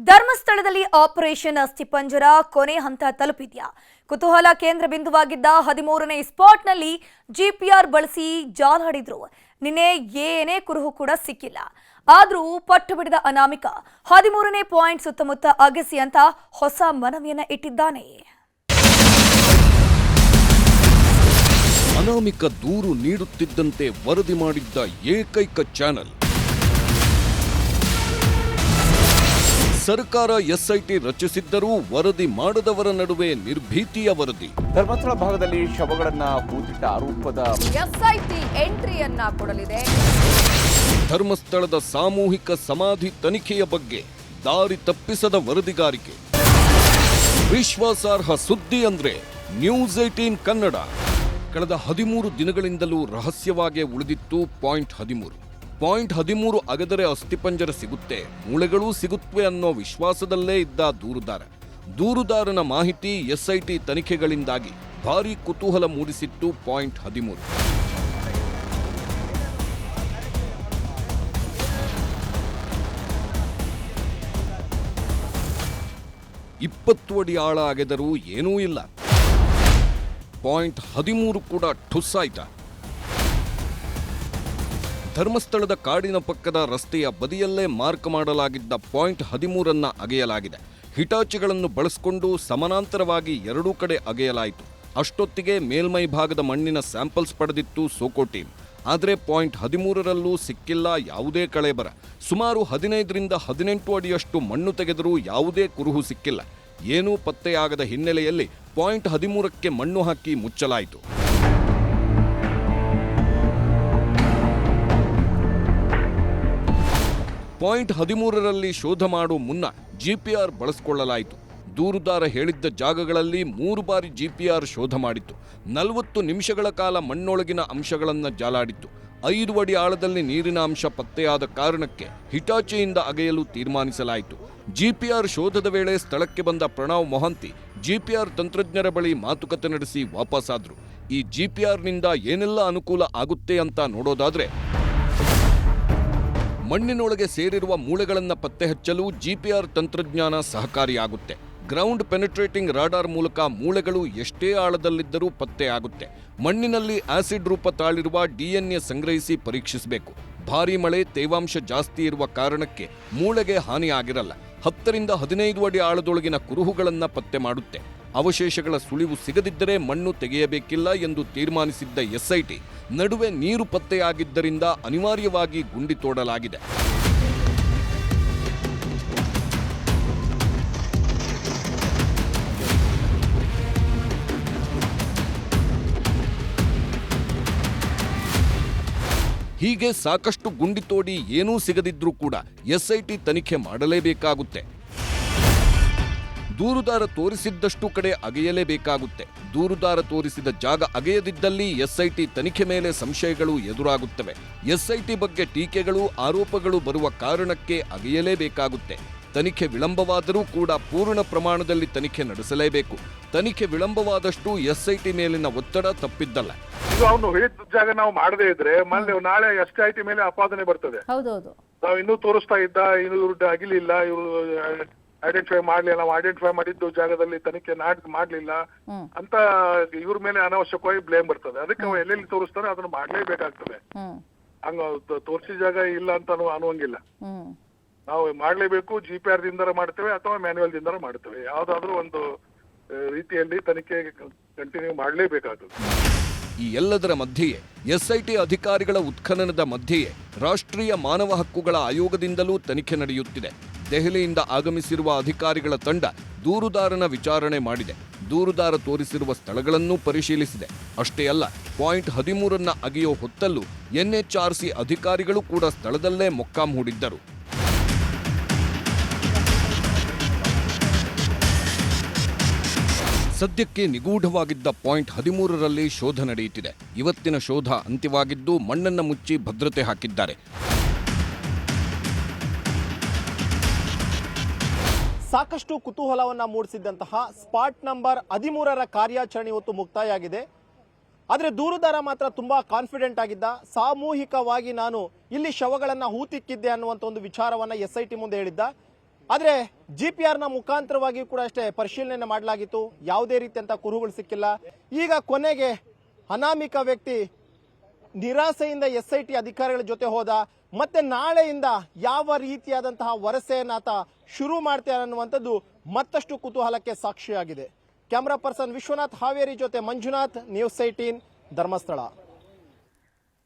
ಧರ್ಮಸ್ಥಳದಲ್ಲಿ ಆಪರೇಷನ್ ಅಸ್ಥಿಪಂಜರ ಕೊನೆ ಹಂತ ತಲುಪಿದ್ಯಾ? ಕುತೂಹಲ ಕೇಂದ್ರ ಬಿಂದುವಾಗಿದ್ದ 13ನೇ ಸ್ಪಾಟ್ನಲ್ಲಿ ಜಿಪಿಆರ್ ಬಳಸಿ ಜಾಲಾಡಿದ್ರು. ನಿನ್ನೆ ಏನೇ ಕುರುಹು ಕೂಡ ಸಿಕ್ಕಿಲ್ಲ. ಆದ್ರೂ ಪಟ್ಟು ಬಿಡದ ಅನಾಮಿಕ 13ನೇ ಪಾಯಿಂಟ್ ಸುತ್ತಮುತ್ತ ಅಗಸಿ ಅಂತ ಹೊಸ ಮನವಿಯನ್ನ ಇಟ್ಟಿದ್ದಾನೆ. ಅನಾಮಿಕ ದೂರು ನೀಡುತ್ತಿದ್ದಂತೆ ವರದಿ ಮಾಡಿದ್ದ ಏಕೈಕ ಚಾನೆಲ್ ಸರ್ಕಾರ ಎಸ್ಐಟಿ ರಚಿಸಿದ್ದರೂ ವರದಿ ಮಾಡದವರ ನಡುವೆ ನಿರ್ಭೀತಿಯ ವರದಿ. ಧರ್ಮಸ್ಥಳ ಭಾಗದಲ್ಲಿ ಶವಗಳನ್ನ ಹೂತಿಟ್ಟ ಆರೋಪದ ಎಸ್ಐಟಿ ಎಂಟ್ರಿಯನ್ನ ಕೊಡಲಿದೆ. ಧರ್ಮಸ್ಥಳದ ಸಾಮೂಹಿಕ ಸಮಾಧಿ ತನಿಖೆಯ ಬಗ್ಗೆ ದಾರಿ ತಪ್ಪಿಸದ ವರದಿಗಾರಿಕೆ. ವಿಶ್ವಾಸಾರ್ಹ ಸುದ್ದಿ ಅಂದ್ರೆ ನ್ಯೂಸ್ 18 ಕನ್ನಡ. ಕಳೆದ 13 ದಿನಗಳಿಂದಲೂ ರಹಸ್ಯವಾಗಿ ಉಳಿದಿತ್ತು ಪಾಯಿಂಟ್ 13 ಅಗದರೆ ಅಸ್ಥಿಪಂಜರ ಸಿಗುತ್ತೆ, ಮೂಳೆಗಳೂ ಸಿಗುತ್ತವೆ ಅನ್ನೋ ವಿಶ್ವಾಸದಲ್ಲೇ ಇದ್ದ ದೂರುದಾರನ ಮಾಹಿತಿ ಎಸ್ಐಟಿ ತನಿಖೆಗಳಿಂದಾಗಿ ಭಾರೀ ಕುತೂಹಲ ಮೂಡಿಸಿತ್ತು ಪಾಯಿಂಟ್ 13. ಇಪ್ಪತ್ತು ಅಡಿ ಆಳ ಅಗೆದರೂ ಏನೂ ಇಲ್ಲ. ಪಾಯಿಂಟ್ 13 ಕೂಡ ಠುಸ್ಸಾಯ್ತ. ಧರ್ಮಸ್ಥಳದ ಕಾಡಿನ ಪಕ್ಕದ ರಸ್ತೆಯ ಬದಿಯಲ್ಲೇ ಮಾರ್ಕ್ ಮಾಡಲಾಗಿದ್ದ ಪಾಯಿಂಟ್ 13 ಅಗೆಯಲಾಗಿದೆ. ಹಿಟಾಚಿಗಳನ್ನು ಬಳಸಿಕೊಂಡು ಸಮಾನಾಂತರವಾಗಿ ಎರಡೂ ಕಡೆ ಅಗೆಯಲಾಯಿತು. ಅಷ್ಟೊತ್ತಿಗೆ ಮೇಲ್ಮೈ ಭಾಗದ ಮಣ್ಣಿನ ಸ್ಯಾಂಪಲ್ಸ್ ಪಡೆದಿತ್ತು ಸೋಕೋ ಟೀಮ್. ಆದರೆ ಪಾಯಿಂಟ್ 13ರಲ್ಲೂ ಸಿಕ್ಕಿಲ್ಲ ಯಾವುದೇ ಕಳೇಬರ. ಸುಮಾರು 15ರಿಂದ 18 ಅಡಿಯಷ್ಟು ಮಣ್ಣು ತೆಗೆದರೂ ಯಾವುದೇ ಕುರುಹು ಸಿಕ್ಕಿಲ್ಲ. ಏನೂ ಪತ್ತೆಯಾಗದ ಹಿನ್ನೆಲೆಯಲ್ಲಿ ಪಾಯಿಂಟ್ 13ಕ್ಕೆ ಮಣ್ಣು ಹಾಕಿ ಮುಚ್ಚಲಾಯಿತು. ಪಾಯಿಂಟ್ 13ರಲ್ಲಿ ಶೋಧ ಮಾಡೋ ಮುನ್ನ ಜಿಪಿಆರ್ ಬಳಸಿಕೊಳ್ಳಲಾಯಿತು. ದೂರುದಾರ ಹೇಳಿದ್ದ ಜಾಗಗಳಲ್ಲಿ 3 ಬಾರಿ ಜಿಪಿಆರ್ ಶೋಧ ಮಾಡಿತ್ತು. 40 ನಿಮಿಷಗಳ ಕಾಲ ಮಣ್ಣೊಳಗಿನ ಅಂಶಗಳನ್ನು ಜಾಲಾಡಿತ್ತು. 5 ಅಡಿ ಆಳದಲ್ಲಿ ನೀರಿನ ಅಂಶ ಪತ್ತೆಯಾದ ಕಾರಣಕ್ಕೆ ಹಿಟಾಚಿಯಿಂದ ಅಗೆಯಲು ತೀರ್ಮಾನಿಸಲಾಯಿತು. ಜಿಪಿಆರ್ ಶೋಧದ ವೇಳೆ ಸ್ಥಳಕ್ಕೆ ಬಂದ ಪ್ರಣವ್ ಮೊಹಂತಿ ಜಿಪಿಆರ್ ತಂತ್ರಜ್ಞರ ಬಳಿ ಮಾತುಕತೆ ನಡೆಸಿ ವಾಪಸ್ಸಾದ್ರು. ಈ ಜಿಪಿಆರ್ನಿಂದ ಏನೆಲ್ಲ ಅನುಕೂಲ ಆಗುತ್ತೆ ಅಂತ ನೋಡೋದಾದ್ರೆ, ಮಣ್ಣಿನೊಳಗೆ ಸೇರಿರುವ ಮೂಳೆಗಳನ್ನು ಪತ್ತೆ ಹಚ್ಚಲು ಜಿಪಿಆರ್ ತಂತ್ರಜ್ಞಾನ ಸಹಕಾರಿಯಾಗುತ್ತೆ. ಗ್ರೌಂಡ್ ಪೆನೆಟ್ರೇಟಿಂಗ್ ರಾಡಾರ್ ಮೂಲಕ ಮೂಳೆಗಳು ಎಷ್ಟೇ ಆಳದಲ್ಲಿದ್ದರೂ ಪತ್ತೆಯಾಗುತ್ತೆ. ಮಣ್ಣಿನಲ್ಲಿ ಆಸಿಡ್ ರೂಪ ತಾಳಿರುವ ಡಿಎನ್ಎ ಸಂಗ್ರಹಿಸಿ ಪರೀಕ್ಷಿಸಬೇಕು. ಭಾರೀ ಮಳೆ, ತೇವಾಂಶ ಜಾಸ್ತಿ ಇರುವ ಕಾರಣಕ್ಕೆ ಮೂಳೆಗೆ ಹಾನಿಯಾಗಿರಲ್ಲ. 10ರಿಂದ 15 ಅಡಿ ಆಳದೊಳಗಿನ ಕುರುಹುಗಳನ್ನು ಪತ್ತೆ ಮಾಡುತ್ತೆ. ಅವಶೇಷಗಳ ಸುಳಿವು ಸಿಗದಿದ್ದರೆ ಮಣ್ಣು ತೆಗೆಯಬೇಕಿಲ್ಲ ಎಂದು ತೀರ್ಮಾನಿಸಿದ್ದ ಎಸ್ಐಟಿ ನಡುವೆ ನೀರು ಪತ್ತೆಯಾಗಿದ್ದರಿಂದ ಅನಿವಾರ್ಯವಾಗಿ ಗುಂಡಿ ತೋಡಲಾಗಿದೆ. ಹೀಗೆ ಸಾಕಷ್ಟು ಗುಂಡಿ ತೋಡಿ ಏನೂ ಸಿಗದಿದ್ರೂ ಕೂಡ ಎಸ್ಐಟಿ ತನಿಖೆ ಮಾಡಲೇಬೇಕಾಗುತ್ತೆ. ದೂರುದಾರ ತೋರಿಸಿದ್ದಷ್ಟು ಕಡೆ ಅಗೆಯಲೇಬೇಕಾಗುತ್ತೆ. ದೂರುದಾರ ತೋರಿಸಿದ ಜಾಗ ಅಗೆಯದಿದ್ದಲ್ಲಿ ಎಸ್ಐಟಿ ತನಿಖೆ ಮೇಲೆ ಸಂಶಯಗಳು ಎದುರಾಗುತ್ತವೆ. ಎಸ್ಐಟಿ ಬಗ್ಗೆ ಟೀಕೆಗಳು, ಆರೋಪಗಳು ಬರುವ ಕಾರಣಕ್ಕೆ ಅಗೆಯಲೇಬೇಕಾಗುತ್ತೆ. ತನಿಖೆ ವಿಳಂಬವಾದರೂ ಕೂಡ ಪೂರ್ಣ ಪ್ರಮಾಣದಲ್ಲಿ ತನಿಖೆ ನಡೆಸಲೇಬೇಕು. ತನಿಖೆ ವಿಳಂಬವಾದಷ್ಟು ಎಸ್ಐಟಿ ಮೇಲಿನ ಒತ್ತಡ ತಪ್ಪಿದ್ದಲ್ಲ. ಇದು ಅವನು ಹೇಳಿದ ಜಾಗ ನಾವು ಮಾಡದೇ ಇದ್ರೆ ನಾಳೆ ಎಸ್ಐಟಿ ಮೇಲೆ ಅಪಾದನೆ ಬರ್ತದೆ. ಹೌದೌದು, ನಾವು ಇನ್ನೂ ತೋರಿಸ್ತಾ ಇದ್ದ, ಇವ್ರು ಅಗಿಲಿಲ್ಲ, ಇವರು ಐಡೆಂಟಿಫೈ ಮಾಡ್ಲಿಲ್ಲ, ನಾವು ಐಡೆಂಟಿಫೈ ಮಾಡಿದ್ದು ಜಾಗದಲ್ಲಿ ತನಿಖೆ ಮಾಡ್ಲಿಲ್ಲ ಅಂತ ಇವ್ರ ಮೇಲೆ ಅನಾವಶ್ಯಕವಾಗಿ ಬ್ಲೇಮ್ ಬರ್ತದೆ. ಅದಕ್ಕೆ ಅವ ಎಲ್ಲೆಲ್ಲಿ ತೋರಿಸ್ತಾನೆ ಅದನ್ನು ಮಾಡ್ಲೇಬೇಕಾಗ್ತದೆ. ಹಂಗ ತೋರಿಸಿದ ಜಾಗ ಇಲ್ಲ ಅಂತ ಅನ್ನುವಂಗಿಲ್ಲ. ನಾವು ಮಾಡ್ಲೇಬೇಕು. ಜಿಪಿಆರ್ ದಿಂದ ಮಾಡ್ತೇವೆ ಅಥವಾ ಮ್ಯಾನ್ಯುವಲ್ ದಿಂದ ಮಾಡ್ತೇವೆ. ಯಾವ್ದಾದ್ರೂ ಒಂದು ರೀತಿಯಲ್ಲಿ ತನಿಖೆ ಕಂಟಿನ್ಯೂ ಮಾಡಲೇಬೇಕಾಗ್ತದೆ. ಈ ಎಲ್ಲದರ ಮಧ್ಯೆಯೇ ಎಸ್ಐಟಿ ಅಧಿಕಾರಿಗಳ ಉತ್ಖನನದ ಮಧ್ಯೆಯೇ ರಾಷ್ಟ್ರೀಯ ಮಾನವ ಹಕ್ಕುಗಳ ಆಯೋಗದಿಂದಲೂ ತನಿಖೆ ನಡೆಯುತ್ತಿದೆ. ದೆಹಲಿಯಿಂದ ಆಗಮಿಸಿರುವ ಅಧಿಕಾರಿಗಳ ತಂಡ ದೂರುದಾರನ ವಿಚಾರಣೆ ಮಾಡಿದೆ. ದೂರುದಾರ ತೋರಿಸಿರುವ ಸ್ಥಳಗಳನ್ನೂ ಪರಿಶೀಲಿಸಿದೆ. ಅಷ್ಟೇ ಅಲ್ಲ, ಪಾಯಿಂಟ್ 13 ಅಗೆಯೋ ಹೊತ್ತಲ್ಲೂ ಎನ್ಎಚ್ಆರ್ಸಿ ಅಧಿಕಾರಿಗಳು ಕೂಡ ಸ್ಥಳದಲ್ಲೇ ಮೊಕ್ಕಾಂ ಹೂಡಿದ್ದರು. ಸದ್ಯಕ್ಕೆ ನಿಗೂಢವಾಗಿದ್ದ ಪಾಯಿಂಟ್ 13ರಲ್ಲಿ ಶೋಧ ನಡೆಯುತ್ತಿದೆ. ಇವತ್ತಿನ ಶೋಧ ಅಂತ್ಯವಾಗಿದ್ದು ಮಣ್ಣನ್ನು ಮುಚ್ಚಿ ಭದ್ರತೆ ಹಾಕಿದ್ದಾರೆ. ಸಾಕಷ್ಟು ಕುತೂಹಲವನ್ನ ಮೂಡಿಸಿದ್ದಂತಹ ಸ್ಪಾಟ್ ನಂಬರ್ 13ರ ಕಾರ್ಯಾಚರಣೆ ಇವತ್ತು ಮುಕ್ತಾಯ ಆಗಿದೆ. ಆದರೆ ದೂರುದಾರ ಮಾತ್ರ ತುಂಬಾ ಕಾನ್ಫಿಡೆಂಟ್ ಆಗಿದ್ದ. ಸಾಮೂಹಿಕವಾಗಿ ನಾನು ಇಲ್ಲಿ ಶವಗಳನ್ನ ಹೂತಿಕ್ಕಿದ್ದೆ ಅನ್ನುವಂತ ಒಂದು ವಿಚಾರವನ್ನ ಎಸ್ಐಟಿ ಮುಂದೆ ಹೇಳಿದ್ದ. ಆದ್ರೆ GPR ನ ಮುಖಾಂತರವಾಗಿ ಕೂಡ ಅಷ್ಟೇ ಪರಿಶೀಲನೆ ಮಾಡಲಾಗಿತ್ತು. ಯಾವುದೇ ರೀತಿಯಂತ ಕುರುಹುಗಳು ಸಿಕ್ಕಿಲ್ಲ. ಈಗ ಕೊನೆಗೆ ಅನಾಮಿಕ ವ್ಯಕ್ತಿ ನಿರಾಸೆಯಿಂದ SIT ಅಧಿಕಾರಿಗಳ ಜೊತೆ ಹೋದ. ಮತ್ತೆ ನಾಳೆಯಿಂದ ಯಾವ ರೀತಿಯಾದಂತಹ ವರಸೆಯನ್ನ ಆತ ಶುರು ಮಾಡ್ತಾರೆ ಅನ್ನುವಂಥದ್ದು ಮತ್ತಷ್ಟು ಕುತೂಹಲಕ್ಕೆ ಸಾಕ್ಷಿಯಾಗಿದೆ. ಕ್ಯಾಮರಾ ಪರ್ಸನ್ ವಿಶ್ವನಾಥ್ ಹಾವೇರಿ ಜೊತೆ ಮಂಜುನಾಥ್, ನ್ಯೂಸ್ 18 ಧರ್ಮಸ್ಥಳ.